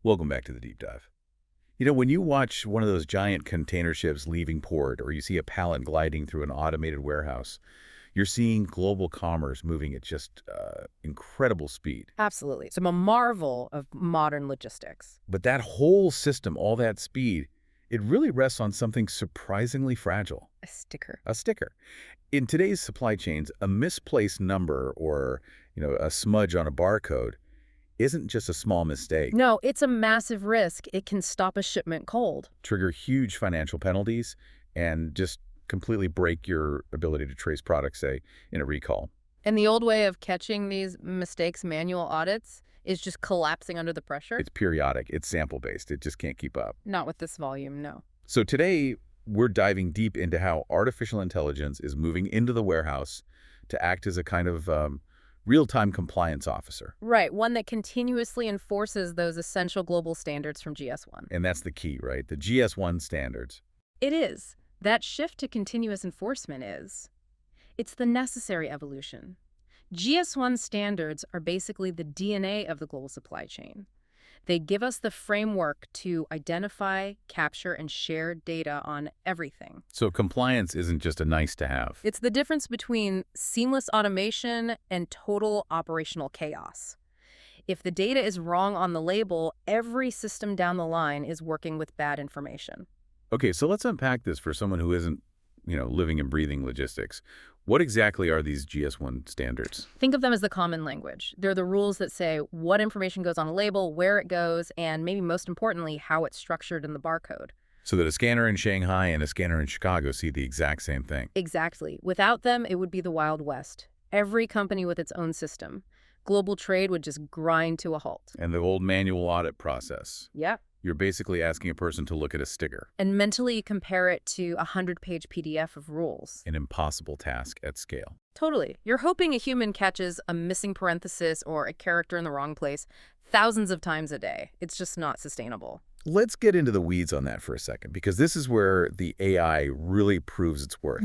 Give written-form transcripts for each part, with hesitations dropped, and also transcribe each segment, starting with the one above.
Welcome back to the deep dive. When you watch one of those giant container ships leaving port or you see a pallet gliding through an automated warehouse, you're seeing global commerce moving at just incredible speed. Absolutely. It's a marvel of modern logistics. But that whole system, all that speed, it really rests on something surprisingly fragile, A sticker. a sticker. In today's supply chains, a misplaced number or, a smudge on a barcode isn't just a small mistake. No, it's a massive risk. It can stop a shipment cold. Trigger huge financial penalties and just completely break your ability to trace products, say, in a recall. And the old way of catching these mistakes, manual audits, is just collapsing under the pressure. It's periodic. It's sample-based. It just can't keep up. Not with this volume, no. So today, we're diving deep into how artificial intelligence is moving into the warehouse to act as a kind of real-time compliance officer. Right, one that continuously enforces those essential global standards from GS1. And that's the key, right? The GS1 standards. It is. That shift to continuous enforcement is. It's the necessary evolution. GS1 standards are basically the DNA of the global supply chain. They give us the framework to identify, capture, and share data on everything. So compliance isn't just a nice to have. It's the difference between seamless automation and total operational chaos. If the data is wrong on the label, every system down the line is working with bad information. Okay, so let's unpack this for someone who isn't, living and breathing logistics. What exactly are these GS1 standards? Think of them as the common language. They're the rules that say what information goes on a label, where it goes, and maybe most importantly, how it's structured in the barcode. So that a scanner in Shanghai and a scanner in Chicago see the exact same thing. Exactly. Without them, it would be the Wild West. Every company with its own system. Global trade would just grind to a halt. And the old manual audit process. Yep. You're basically asking a person to look at a sticker. And mentally compare it to a 100-page PDF of rules. An impossible task at scale. Totally. You're hoping a human catches a missing parenthesis or a character in the wrong place thousands of times a day. It's just not sustainable. Let's get into the weeds on that for a second, because this is where the AI really proves its worth.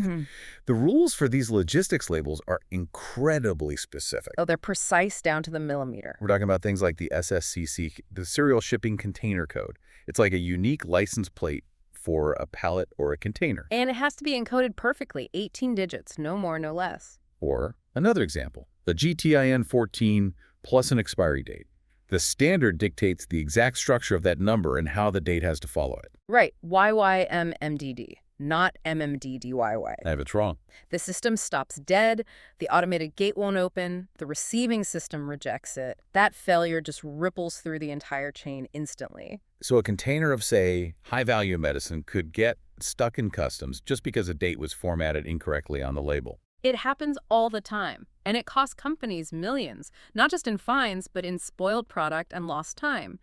The rules for these logistics labels are incredibly specific. Oh, they're precise down to the millimeter. We're talking about things like the SSCC, the Serial Shipping Container Code. It's like a unique license plate for a pallet or a container. And it has to be encoded perfectly, 18 digits, no more, no less. Or another example, the GTIN 14 plus an expiry date. The standard dictates the exact structure of that number and how the date has to follow it. Right, YYMMDD, not MMDDYY. I have it wrong. The system stops dead, the automated gate won't open, the receiving system rejects it. That failure just ripples through the entire chain instantly. So a container of, say, high-value medicine could get stuck in customs just because a date was formatted incorrectly on the label. It happens all the time, and it costs companies millions, not just in fines, but in spoiled product and lost time.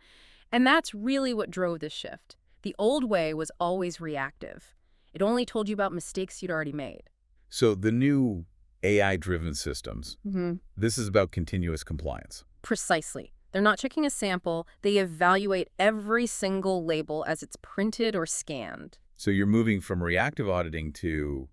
And that's really what drove this shift. The old way was always reactive. It only told you about mistakes you'd already made. So the new AI-driven systems, this is about continuous compliance. Precisely. They're not checking a sample. They evaluate every single label as it's printed or scanned. So you're moving from reactive auditing to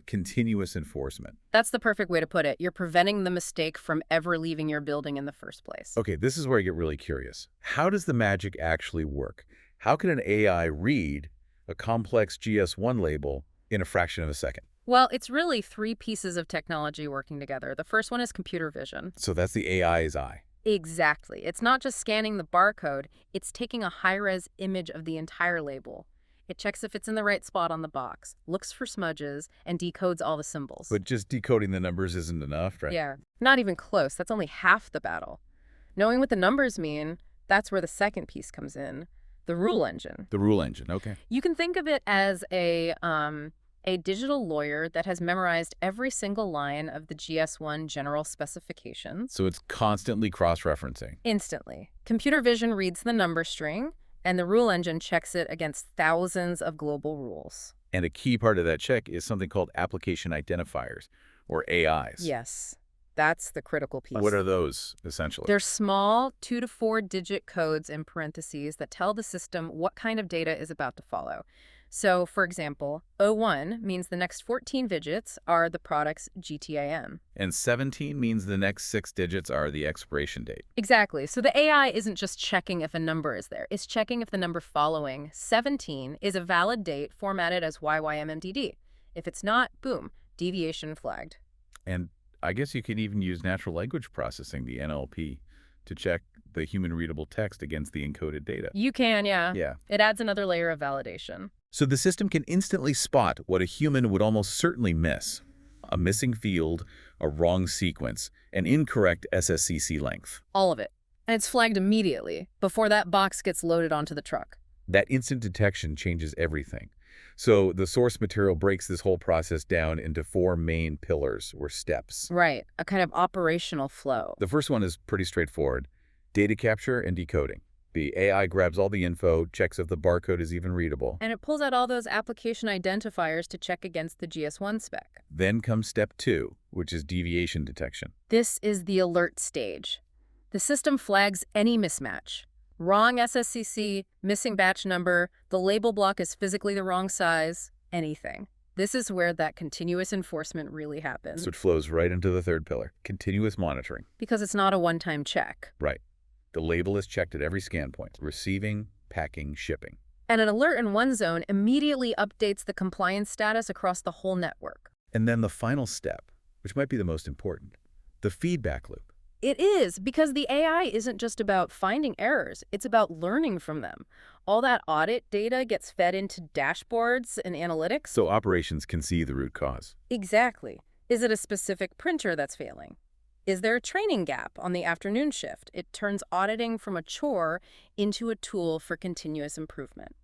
continuous enforcement. That's the perfect way to put it. You're preventing the mistake from ever leaving your building in the first place. Okay, this is where I get really curious. How does the magic actually work? How can an AI read a complex GS1 label in a fraction of a second? Well, it's really three pieces of technology working together. The first one is computer vision. So that's the AI's eye. Exactly. It's not just scanning the barcode. It's taking a high-res image of the entire label. It checks if it's in the right spot on the box, looks for smudges, and decodes all the symbols. But just decoding the numbers isn't enough, right? Yeah, not even close. That's only half the battle. Knowing what the numbers mean, that's where the second piece comes in, the rule engine. The rule engine, okay. You can think of it as a digital lawyer that has memorized every single line of the GS1 general specifications. So it's constantly cross-referencing. Instantly. Computer vision reads the number string, and the rule engine checks it against thousands of global rules. And a key part of that check is something called application identifiers, or AIs. Yes, that's the critical piece. What are those, essentially? They're small 2 to 4 digit codes in parentheses that tell the system what kind of data is about to follow. So, for example, O1 means the next 14 digits are the product's GTIN. And 17 means the next 6 digits are the expiration date. Exactly. So the AI isn't just checking if a number is there. It's checking if the number following 17 is a valid date formatted as YYMMDD. If it's not, boom, deviation flagged. And I guess you can even use natural language processing, the NLP, to check the human readable text against the encoded data. You can, yeah. Yeah. It adds another layer of validation. So the system can instantly spot what a human would almost certainly miss: a missing field, a wrong sequence, an incorrect SSCC length. All of it. And it's flagged immediately, before that box gets loaded onto the truck. That instant detection changes everything. So the source material breaks this whole process down into 4 main pillars or steps. Right, a kind of operational flow. The first one is pretty straightforward: data capture and decoding. The AI grabs all the info, checks if the barcode is even readable. And it pulls out all those application identifiers to check against the GS1 spec. Then comes step 2, which is deviation detection. This is the alert stage. The system flags any mismatch. Wrong SSCC, missing batch number, the label block is physically the wrong size, anything. This is where that continuous enforcement really happens. So it flows right into the third pillar: continuous monitoring. Because it's not a one-time check. Right. The label is checked at every scan point: receiving, packing, shipping. And an alert in one zone immediately updates the compliance status across the whole network. And then the final step, which might be the most important: the feedback loop. It is, because the AI isn't just about finding errors, it's about learning from them. All that audit data gets fed into dashboards and analytics. So operations can see the root cause. Exactly. Is it a specific printer that's failing? Is there a training gap on the afternoon shift? It turns auditing from a chore into a tool for continuous improvement.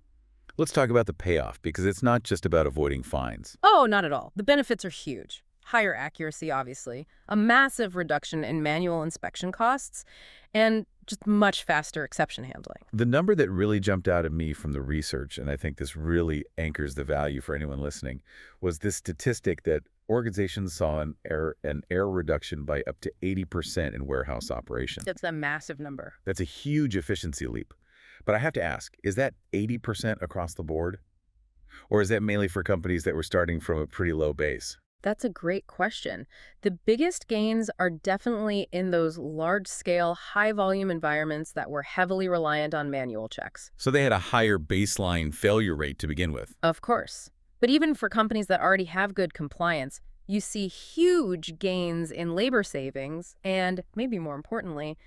Let's talk about the payoff, because it's not just about avoiding fines. Oh, not at all. The benefits are huge. Higher accuracy, obviously, a massive reduction in manual inspection costs, and just much faster exception handling. The number that really jumped out at me from the research, and I think this really anchors the value for anyone listening, was this statistic that organizations saw an error reduction by up to 80% in warehouse operations. That's a massive number. That's a huge efficiency leap. But I have to ask, is that 80% across the board? Or is that mainly for companies that were starting from a pretty low base? That's a great question. The biggest gains are definitely in those large-scale, high-volume environments that were heavily reliant on manual checks. So they had a higher baseline failure rate to begin with. Of course. But even for companies that already have good compliance, you see huge gains in labor savings and, maybe more importantly,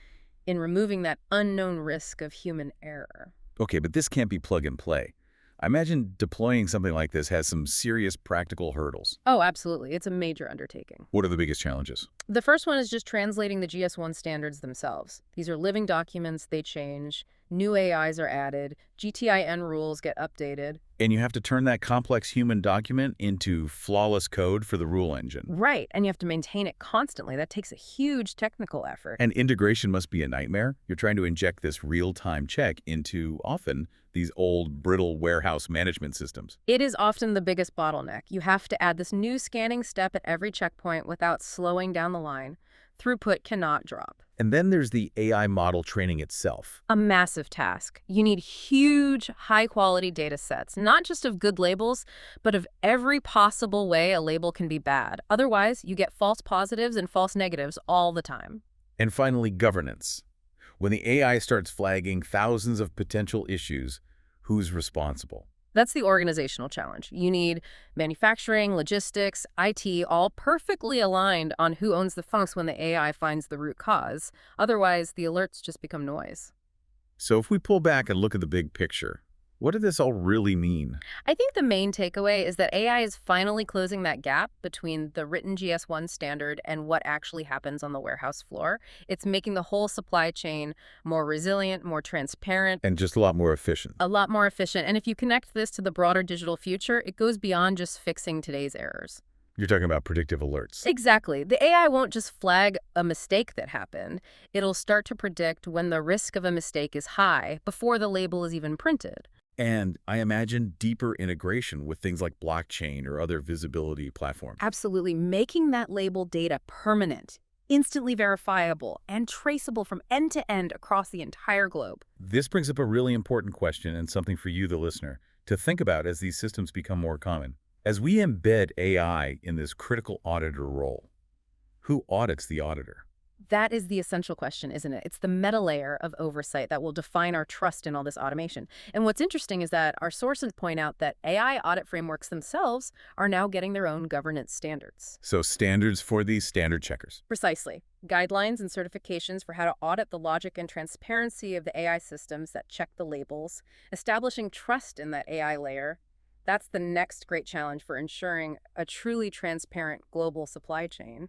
in removing that unknown risk of human error. Okay, but this can't be plug and play. I imagine deploying something like this has some serious practical hurdles. Oh, absolutely. It's a major undertaking. What are the biggest challenges? The first one is just translating the GS1 standards themselves. These are living documents, they change, new AIs are added, GTIN rules get updated. And you have to turn that complex human document into flawless code for the rule engine. Right, and you have to maintain it constantly. That takes a huge technical effort. And integration must be a nightmare. You're trying to inject this real-time check into, often, these old, brittle warehouse management systems. It is often the biggest bottleneck. You have to add this new scanning step at every checkpoint without slowing down the line. Throughput cannot drop. And then there's the AI model training itself. A massive task. You need huge, high-quality data sets, not just of good labels, but of every possible way a label can be bad. Otherwise, you get false positives and false negatives all the time. And finally, governance. When the AI starts flagging thousands of potential issues, who's responsible? That's the organizational challenge. You need manufacturing, logistics, IT, all perfectly aligned on who owns the funks when the AI finds the root cause. Otherwise, the alerts just become noise. So if we pull back and look at the big picture, what did this all really mean? I think the main takeaway is that AI is finally closing that gap between the written GS1 standard and what actually happens on the warehouse floor. It's making the whole supply chain more resilient, more transparent. And just a lot more efficient. A lot more efficient. And if you connect this to the broader digital future, it goes beyond just fixing today's errors. You're talking about predictive alerts. Exactly. The AI won't just flag a mistake that happened. It'll start to predict when the risk of a mistake is high before the label is even printed. And I imagine deeper integration with things like blockchain or other visibility platforms. Absolutely. Making that label data permanent, instantly verifiable, and traceable from end to end across the entire globe. This brings up a really important question and something for you, the listener. to think about as these systems become more common. As we embed AI in this critical auditor role, who audits the auditor? That is the essential question, isn't it? It's the meta layer of oversight that will define our trust in all this automation. And what's interesting is that our sources point out that AI audit frameworks themselves are now getting their own governance standards. So standards for these standard checkers. Precisely. Guidelines and certifications for how to audit the logic and transparency of the AI systems that check the labels, establishing trust in that AI layer. That's the next great challenge for ensuring a truly transparent global supply chain.